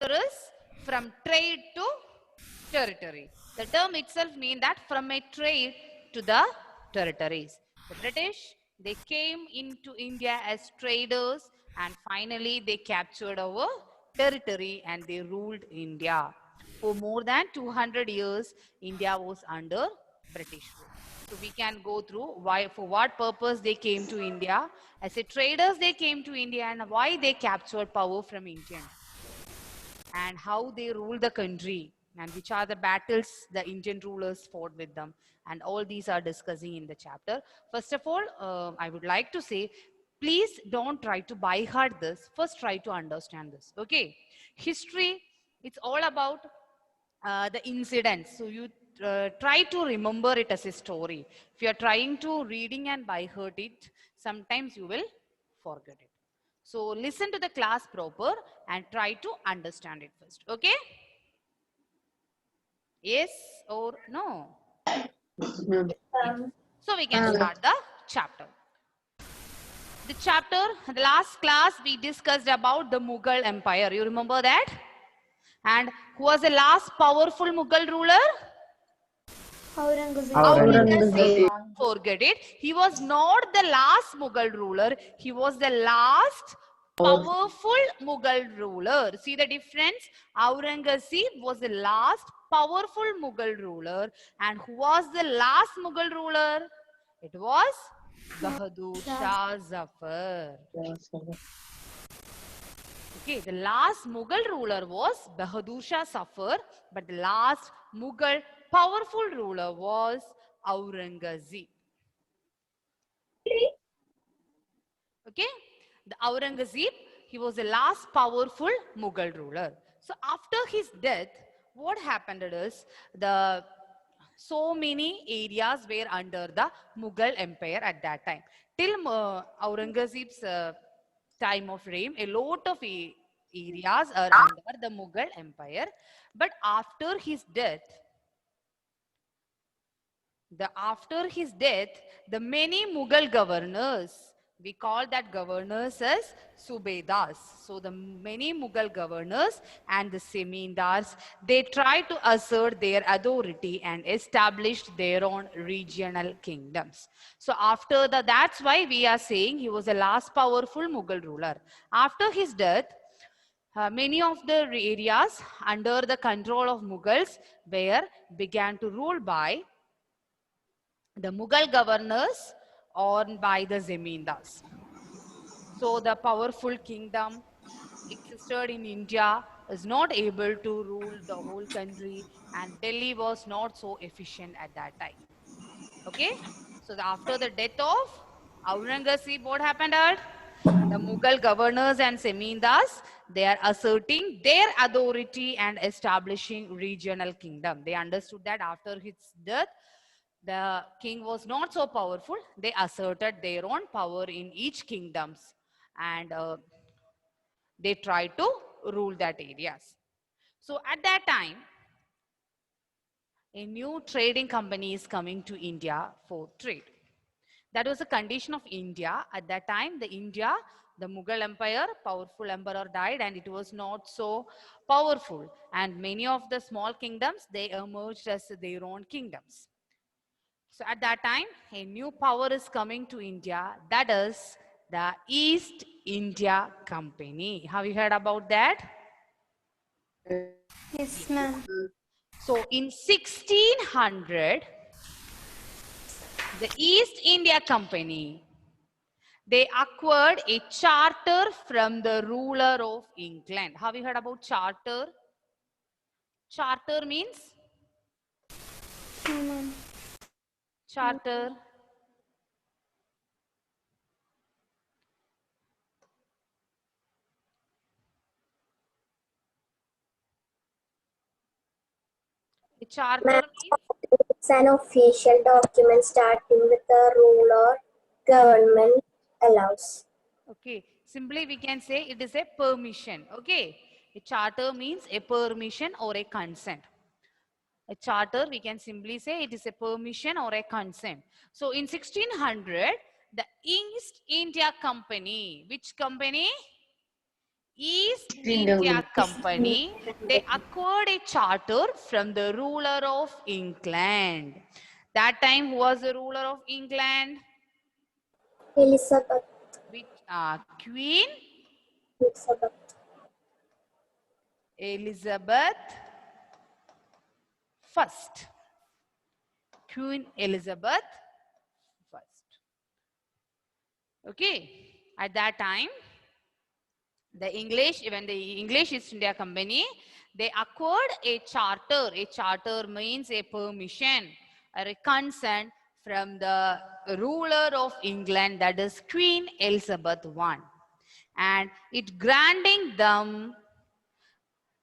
is from trade to territory. The term itself means that from a trade to the territories. The British, they came into India as traders and finally they captured our territory and they ruled India. For more than 200 years, India was under British rule. So we can go through why, for what purpose they came to India. As a traders, they came to India and why they captured power from Indians and how they rule the country and which are the battles the Indian rulers fought with them. And all these are discussing in the chapter. First of all, I would like to say, please don't try to by heart this. First, try to understand this. Okay. History, it's all about the incidents. So you try to remember it as a story. If you are trying to reading and by heart it, sometimes you will forget it. So listen to the class proper and try to understand it first. Okay? Yes or no? Yes. So we can start the chapter. The chapter, the last class we discussed about the Mughal Empire. You remember that? And who was the last powerful Mughal ruler? Aurangzeb. Forget it. He was not the last Mughal ruler. He was the last powerful Mughal ruler. See the difference? Aurangzeb was the last powerful Mughal ruler. And who was the last Mughal ruler? It was Bahadur Shah Zafar. Okay, the last Mughal ruler was Bahadur Shah Zafar, but the last Mughal powerful ruler was Aurangzeb. Okay, the Aurangzeb, he was the last powerful Mughal ruler. So after his death, what happened is the so many areas were under the Mughal Empire at that time. Till Aurangzeb's time of reign, a lot of areas are under the Mughal Empire. But after his death, the many Mughal governors, we call that governors as Subedars. So the many Mughal governors and the Semindars, they tried to assert their authority and established their own regional kingdoms. So after that's why we are saying he was the last powerful Mughal ruler. After his death, many of the areas under the control of Mughals were began to rule by the Mughal governors or by the Zemindars. So the powerful kingdom existed in India is not able to rule the whole country and Delhi was not so efficient at that time. Okay? So after the death of Aurangzeb, what happened? The Mughal governors and Semindars, they are asserting their authority and establishing regional kingdom. They understood that after his death, the king was not so powerful. They asserted their own power in each kingdoms and they tried to rule that areas. So at that time, a new trading company is coming to India for trade. That was a condition of India. At that time, the Mughal Empire, powerful emperor died and it was not so powerful. And many of the small kingdoms, they emerged as their own kingdoms. So at that time, a new power is coming to India. That is the East India Company. Have you heard about that? Yes, ma'am. So in 1600, the East India Company, they acquired a charter from the ruler of England. Have you heard about charter? Charter means? No, ma'am. Charter. A charter Ma'am, means? it's an official document starting with the rule or government allows. Okay, simply we can say it is a permission. Okay, a charter means a permission or a consent. A charter, we can simply say it is a permission or a consent. So in 1600, the East India Company, which company? East India Company, they acquired a charter from the ruler of England. That time, who was the ruler of England? Elizabeth. Which, Queen Elizabeth. Elizabeth first. Queen Elizabeth first. Okay. At that time, when the English East India Company, they acquired a charter. A charter means a permission or a consent from the ruler of England, that is Queen Elizabeth I. And it granting them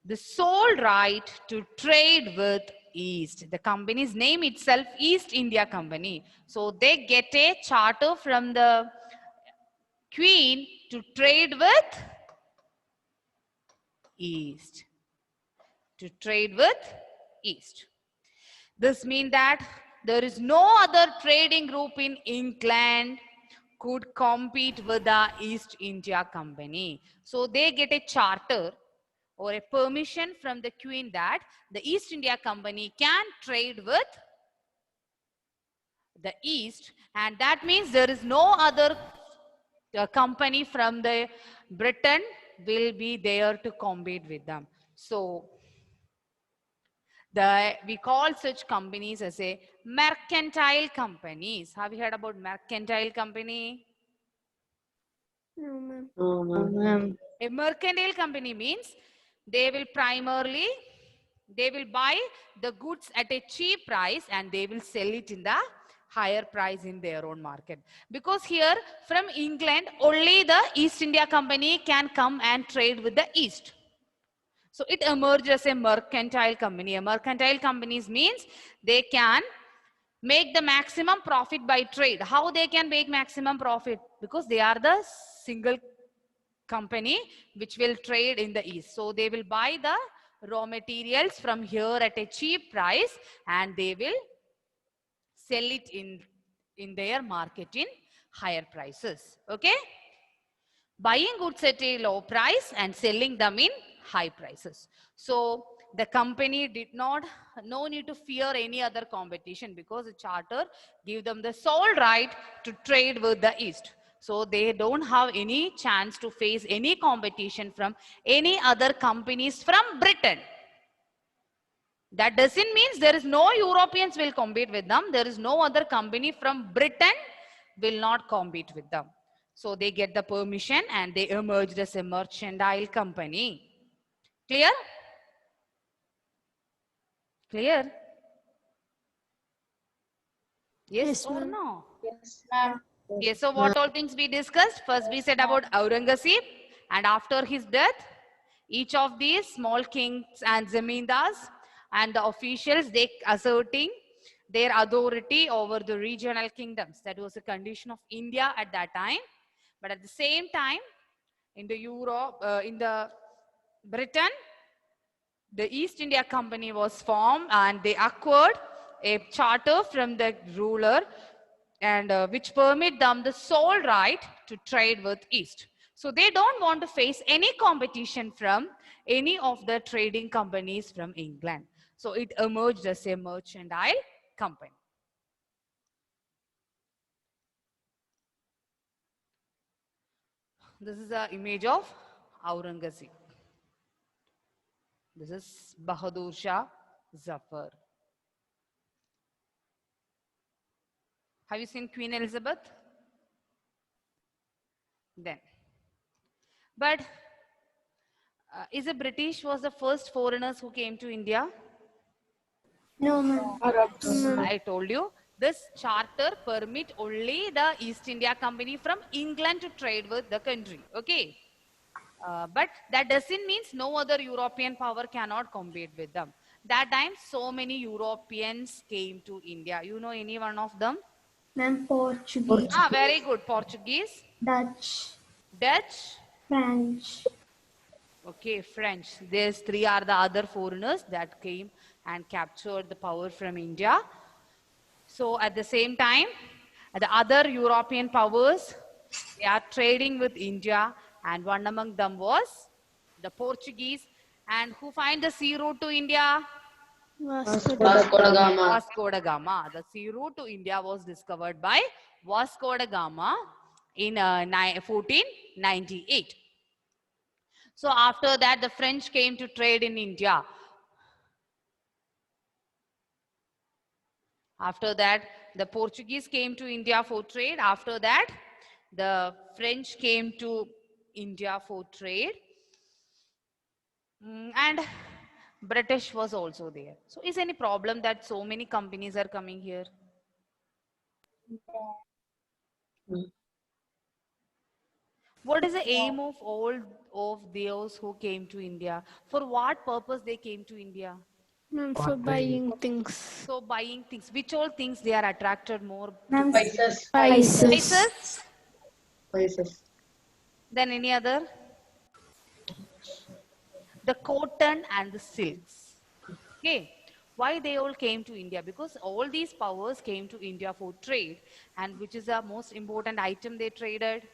the sole right to trade with East. The company's name itself, East India Company. So they get a charter from the Queen to trade with East. To trade with East. This means that there is no other trading group in England could compete with the East India Company. So they get a charter or a permission from the Queen that the East India Company can trade with the East, and that means there is no other company from the Britain will be there to compete with them. So we call such companies as a mercantile companies. Have you heard about mercantile company? No, ma'am. No, ma'am. A mercantile company means they will buy the goods at a cheap price and they will sell it in the higher price in their own market. Because here from England, only the East India Company can come and trade with the East. So it emerged as a mercantile company. A mercantile companies means they can make the maximum profit by trade. How they can make maximum profit? Because they are the single company which will trade in the East. So they will buy the raw materials from here at a cheap price and they will sell it in their market in higher prices. Okay? Buying goods at a low price and selling them in high prices. So the company did not, no need to fear any other competition because the charter give them the sole right to trade with the East. So they don't have any chance to face any competition from any other companies from Britain. That doesn't mean there is no Europeans will compete with them. There is no other company from Britain will not compete with them. So they get the permission and they emerged as a mercantile company. Clear? Clear? Yes, or no? Yes, ma'am. Yes, so what all things we discussed? First we said about Aurangzeb, and after his death, each of these small kings and zamindars and the officials, they asserting their authority over the regional kingdoms. That was the condition of India at that time. But at the same time, in the in the Britain, the East India Company was formed and they acquired a charter from the ruler and which permit them the sole right to trade with East. So they don't want to face any competition from any of the trading companies from England. So it emerged as a mercantile company. This is an image of Aurangzeb. This is Bahadur Shah Zafar. Have you seen Queen Elizabeth? Then. But is the British was the first foreigners who came to India? No, ma'am. Arabs. I told you this charter permit only the East India Company from England to trade with the country. Okay. But that doesn't mean no other European power cannot compete with them. That time so many Europeans came to India. You know any one of them? Ma'am, Portuguese, Ah, very good. Portuguese, Dutch, Dutch, French. okay, French. These three are the other foreigners that came and captured the power from India. So at the same time, the other European powers, they are trading with India, and one among them was The Portuguese. And who find the sea route to India? Vasco da Gama. Vasco da Gama. The sea route to India was discovered by Vasco da Gama in 1498. So after that, the French came to trade in India. After that, the Portuguese came to India for trade. After that, the French came to India for trade. And British was also there. So is any problem that so many companies are coming here? What is the aim of all of those who came to India? For what purpose they came to India? Ma'am, for buying things. So buying things. Which all things they are attracted more? Ma'am, Spices. Spices? Then any other? The cotton and the silks. Okay. Why they all came to India? Because all these powers came to India for trade. And which is the most important item they traded?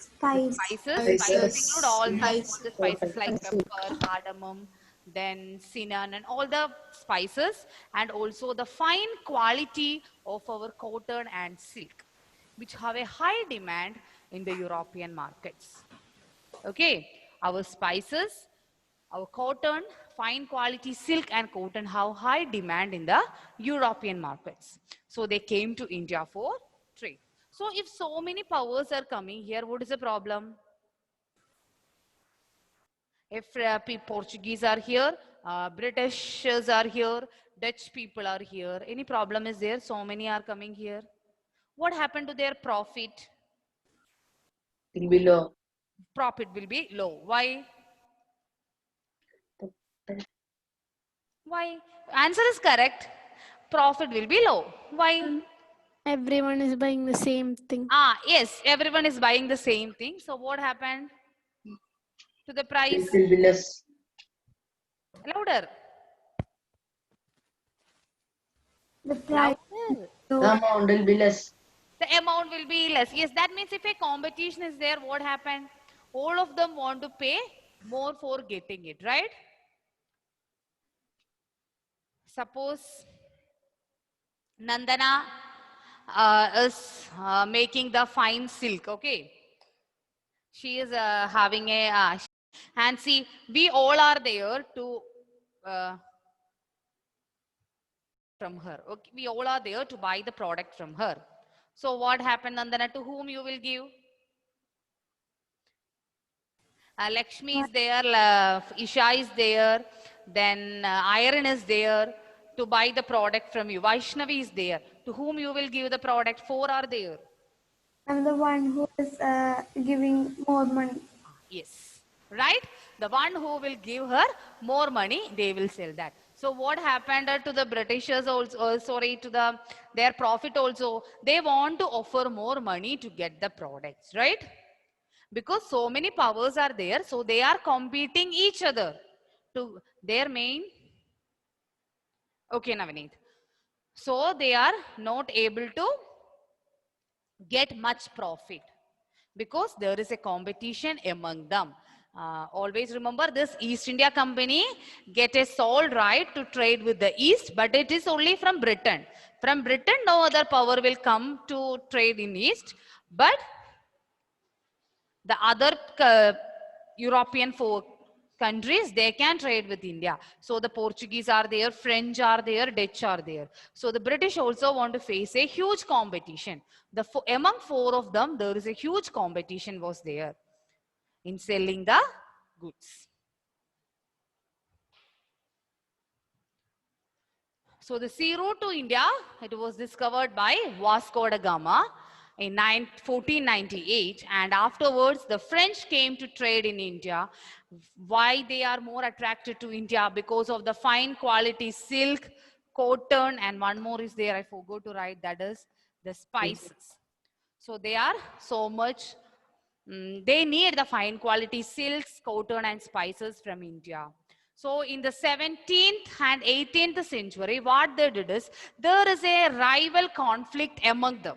spice. Spices include all the spices like pepper, cardamom, then cinnamon and all the spices, and also the fine quality of our cotton and silk, which have a high demand in the European markets. Okay, our spices, our cotton, fine quality silk and cotton have high demand in the European markets. So they came to India for trade. So if so many powers are coming here, what is the problem? If Portuguese are here, Britishers are here, Dutch people are here, any problem is there? So many are coming here. What happened to their profit? Will be low. Profit will be low. Why? Why? Answer is correct. Profit will be low. Why? Everyone is buying the same thing. Yes, everyone is buying the same thing. So what happened to the price? It will be less. Louder. The price. Louder. The amount will be less. The amount will be less. Yes, that means if a competition is there, what happened? All of them want to pay more for getting it, right? Suppose Nandana is making the fine silk, okay? She is having a, and see, we all are there to, from her, okay? We all are there to buy the product from her. So what happened, Nandana, to whom you will give? Lakshmi is there, Isha is there, then Iron is there to buy the product from you. Vaishnavi is there. To whom you will give the product? 4 are there. I'm the one who is giving more money. Yes, right? The one who will give her more money, they will sell that. So what happened to the Britishers also, to their profit also, they want to offer more money to get the products, right? Because so many powers are there, so they are competing each other to their main. Okay, Navneet. So they are not able to get much profit because there is a competition among them. Always remember this East India Company get a sole right to trade with the East, but it is only from Britain. From Britain, no other power will come to trade in East, but the other European countries, they can trade with India. So the Portuguese are there, French are there, Dutch are there. So the British also want to face a huge competition. Among 4 of them, there is a huge competition was there in selling the goods. So the sea route to India, it was discovered by Vasco da Gama in 1498, and afterwards the French came to trade in India. Why they are more attracted to India? Because of the fine quality silk, cotton, and one more is there, I forgot to write, that is the spices. So they are so much, they need the fine quality silks, cotton, and spices from India. So in the 17th and 18th century, what they did is, there is a rival conflict among them.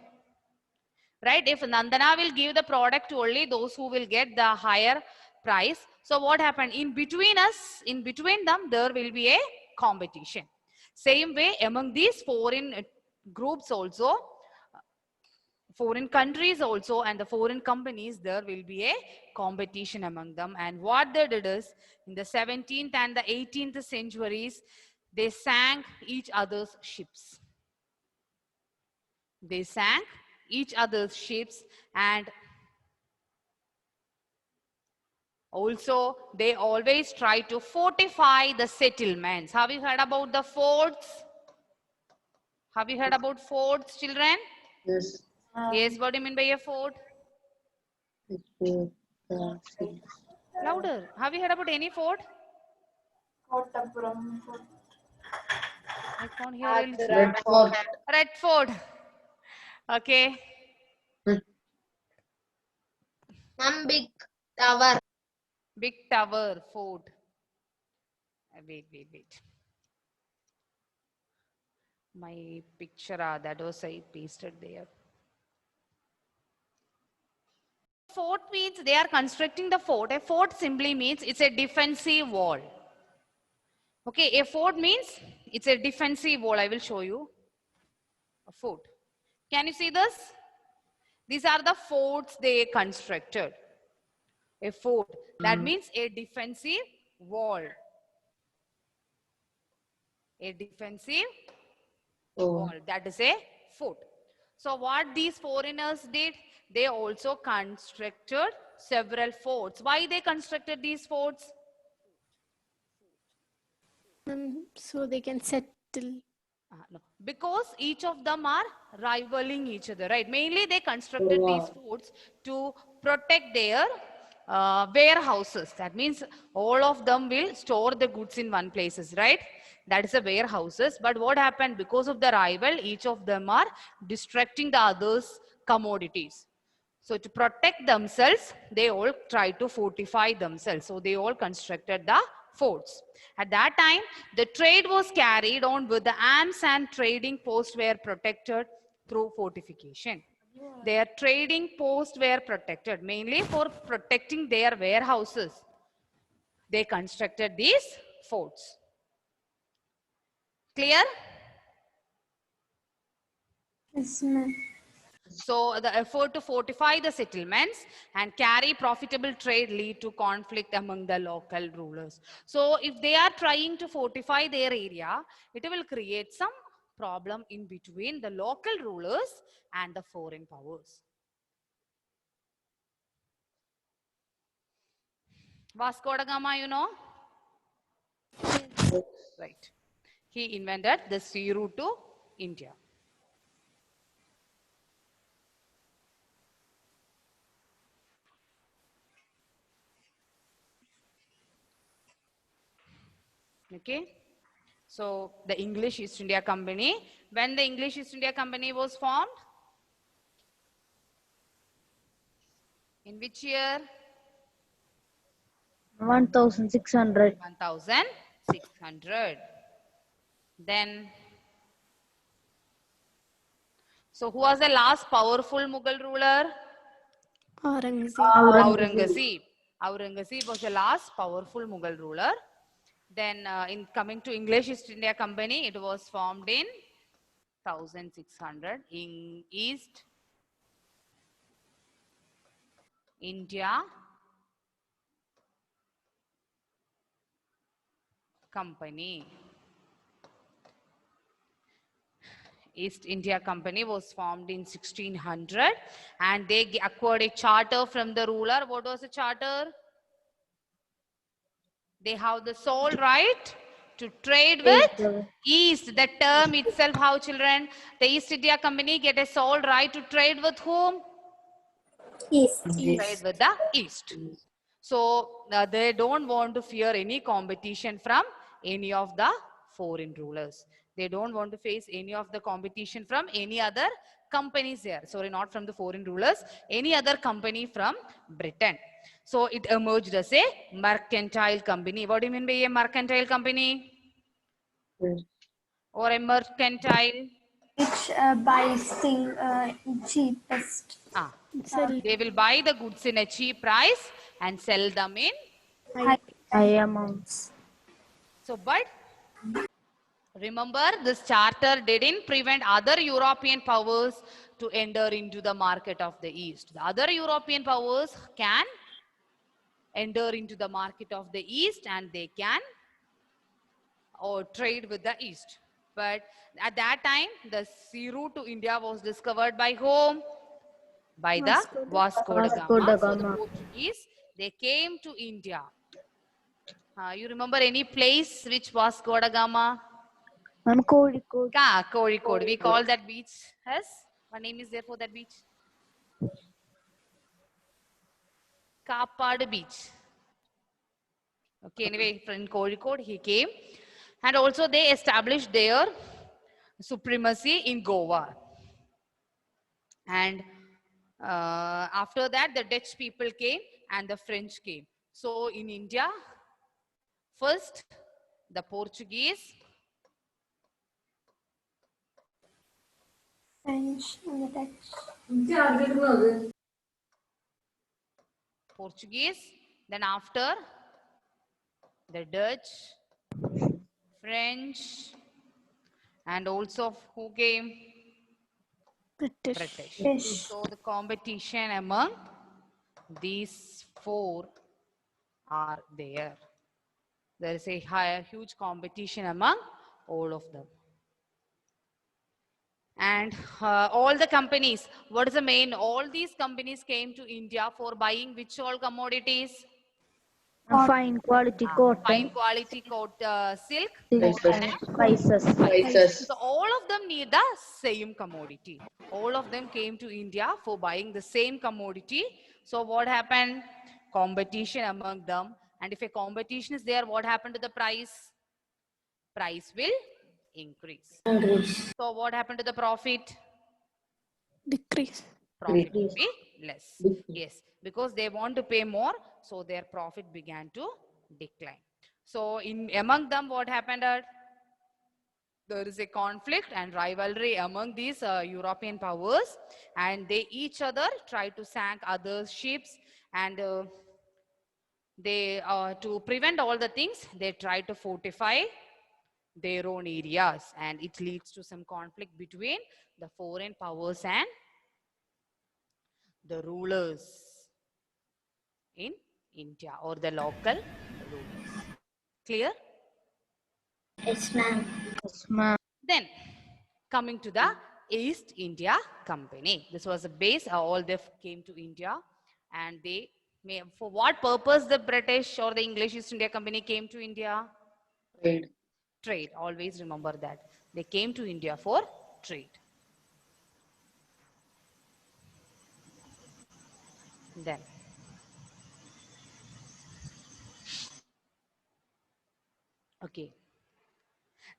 Right? If Nandana will give the product to only those who will get the higher price. So what happened? In between them, there will be a competition. Same way among these foreign groups also, foreign countries also, and the foreign companies, there will be a competition among them. And what they did is, in the 17th and the 18th centuries, they sank each other's ships. They sank each other's ships, and also they always try to fortify the settlements. Have you heard about the forts? Have you heard about forts, children? Yes. Yes, what do you mean by a fort? Yes. Louder. Have you heard about any fort? I can't hear you. Red Fort. Red Fort. Okay. Big tower. Big tower, fort. Wait. My picture, that was I pasted there. Fort means they are constructing the fort. A fort simply means it's a defensive wall. Okay, a fort means it's a defensive wall. I will show you a fort. Can you see this? These are the forts they constructed. A fort. That means a defensive wall. A defensive wall. That is a fort. So what these foreigners did, they also constructed several forts. Why they constructed these forts? So they can settle. No. Because each of them are rivaling each other, right? Mainly they constructed these forts to protect their warehouses. That means all of them will store the goods in one places, right? That is the warehouses. But what happened? Because of the rival, each of them are distracting the others' commodities. So to protect themselves, they all try to fortify themselves. So they all constructed the forts. At that time, the trade was carried on with the arms, and trading posts were protected through fortification. Their trading posts were protected mainly for protecting their warehouses. They constructed these forts. Clear? Yes, ma'am. So the effort to fortify the settlements and carry profitable trade lead to conflict among the local rulers. So if they are trying to fortify their area, it will create some problem in between the local rulers and the foreign powers. Vasco da Gama, you know? Right. He invented the sea route to India. Okay. So the English East India Company, when the English East India Company was formed? In which year? 1600. 1600. Then, so who was the last powerful Mughal ruler? Aurangzeb. Aurangzeb was the last powerful Mughal ruler. Then in coming to English East India Company, it was formed in 1600 in East India Company. East India Company was formed in 1600 and they acquired a charter from the ruler. What was the charter? They have the sole right to trade with East. The term itself, how children? The East India Company get a sole right to trade with whom? East. Trade with the East. So they don't want to fear any competition from any of the foreign rulers. They don't want to face any of the competition from any other companies there. Sorry, not from the foreign rulers, any other company from Britain. So it emerged as a mercantile company. What do you mean by a mercantile company? Or a mercantile? Which buys thing cheapest. They will buy the goods in a cheap price and sell them in. High amounts. So, but remember, this charter didn't prevent other European powers to enter into the market of the East. The other European powers can enter into the market of the East and they can or trade with the East. But at that time, the sea route to India was discovered by whom? By the Vasco da Vasco Gama. da So the Gama. Portuguese, they came to India. You remember any place which Vasco da Gama? Ma'am, Kozhikode. Kozhikode. We call that beach as? What name is there for that beach? Kapad Beach. Okay, anyway, from Kozhikode he came. And also they established their supremacy in Goa. And after that, the Dutch people came and the French came. So in India, first the Portuguese, French and the Dutch. then after the Dutch, French, and also who came? British. British. So the competition among these four are there. There is a huge competition among all of them. And all the companies, what is the main? All these companies came to India for buying which all commodities? Fine quality cotton. Fine quality silk. Silk and spices. So all of them need the same commodity. All of them came to India for buying the same commodity. So what happened? Competition among them. And if a competition is there, what happened to the price? Price will increase. So what happened to the profit? Decrease. Profit will be less. Yes, because they want to pay more, so their profit began to decline. So among them, what happened? There is a conflict and rivalry among these European powers, and they each other try to sink other ships, and they to prevent all the things, they try to fortify their own areas, and it leads to some conflict between the foreign powers and the rulers in India, or the local rulers. Clear? Yes, ma'am. Yes, ma'am. Then coming to the East India Company. This was a base. All they came to India, and they for what purpose the British or the English East India Company came to India? Trade. Trade. Always remember that. They came to India for trade. Then okay.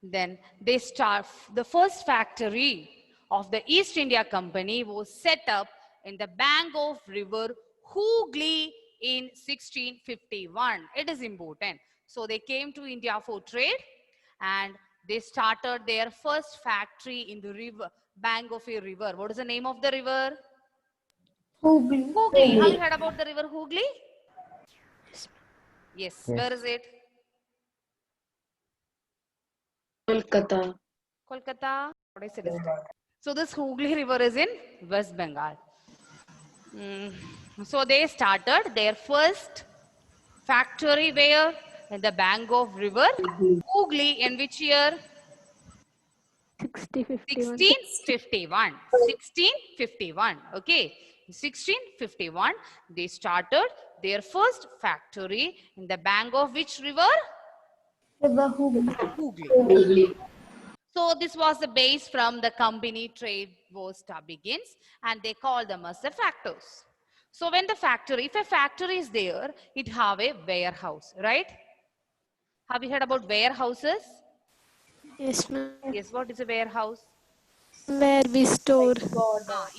Then they start, the first factory of the East India Company was set up in the bank of river Hooghly in 1651. It is important. So they came to India for trade, and they started their first factory in the river, bank of a river. What is the name of the river? Hooghly. Hooghly. Have you heard about the river Hooghly? Yes. Where is it? Kolkata. Kolkata. What is it? So this Hooghly river is in West Bengal. So they started their first factory where? In the bank of river Hooghly. In which year? 1651. 1651. Okay. 1651. They started their first factory in the bank of which river? River Hooghly. Hooghly. So this was the base from the company trade was begins, and they call them as the factors. So when the factory, if a factory is there, it have a warehouse, right? Have you heard about warehouses? Yes, ma'am. Yes, what is a warehouse? Where we store Yes,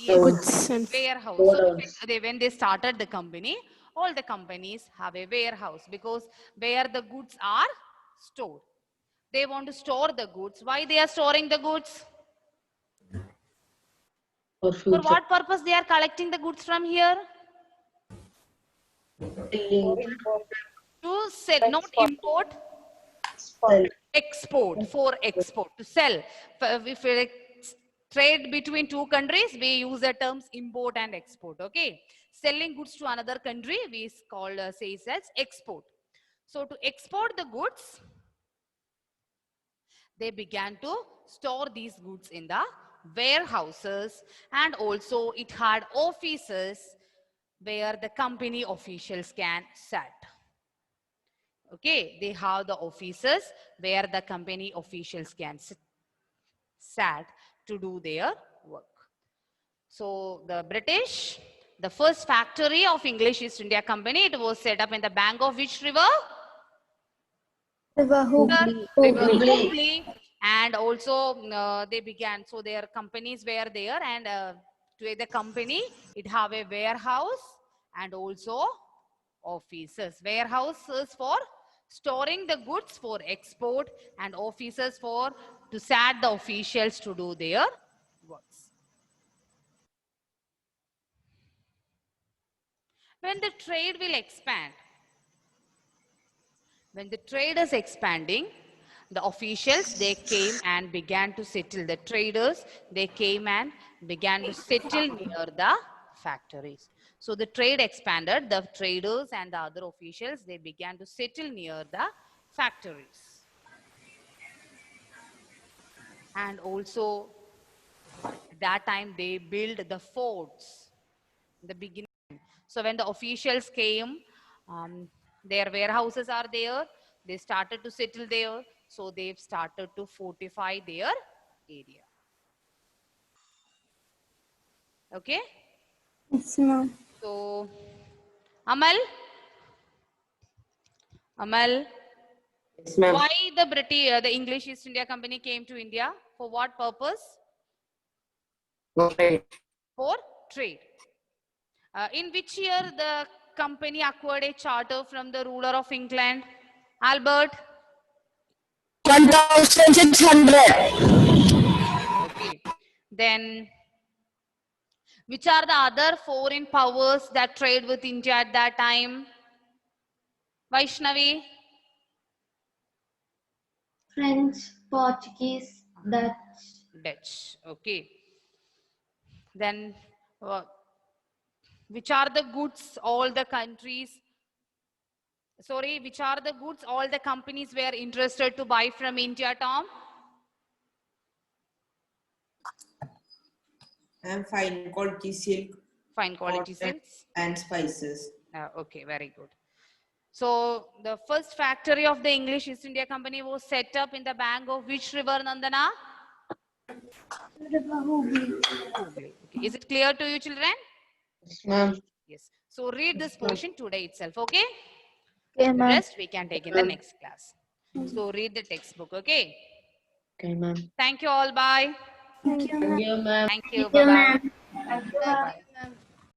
goods and warehouse. So when they started the company, all the companies have a warehouse, because where the goods are stored. They want to store the goods. Why they are storing the goods? For For what purpose they are collecting the goods from here? Dealing. To sell, not import, Sell. export, for export, to sell. If it's trade between two countries, we use the terms import and export. Okay, selling goods to another country, we call says as export. So to export the goods, they began to store these goods in the warehouses, and also it had offices where the company officials can sit. Okay, they have the offices where the company officials can sat to do their work. So the British, the first factory of English East India Company, it was set up in the bank of which river? River Hooghly. River Hooghly. Hooghly. And also they began, so their companies were there, and to the company, it have a warehouse and also offices. Warehouses for storing the goods for export, and offices for to sat the officials to do their works. When the trade will expand, when the trade is expanding, the officials, they came and began to settle. The traders, they came and began to settle near the factories. So the trade expanded, the traders and the other officials, they began to settle near the factories. And also, at that time, they built the forts in the beginning. So when the officials came, their warehouses are there. They started to settle there. So they've started to fortify their area. Okay. Yes, ma'am. So, Amal, Yes, ma'am. why the English East India Company came to India? For what purpose? Okay. For trade. In which year the company acquired a charter from the ruler of England? Albert? 1600. Okay. Then, which are the other foreign powers that trade with India at that time? Vaishnavi? French, Portuguese, Dutch. Dutch. Okay. Then, which are the goods all the countries, sorry, which are the goods all the companies were interested to buy from India, Tom? And fine quality silk, Fine quality cotton, silks. and spices. Okay, very good. So the first factory of the English East India Company was set up in the bank of which river, Nandana? River Hooghly. Hooghly. Okay. Is it clear to you, children? Yes, ma'am. Yes. So read this portion today itself, okay? Okay, The ma'am. rest we can take in the next class. So read the textbook, okay? Okay, ma'am. Thank you all. Bye. Thank you, ma'am. Thank you, ma'am. Thank you. Thank you, Bye-bye. ma'am. Bye-bye.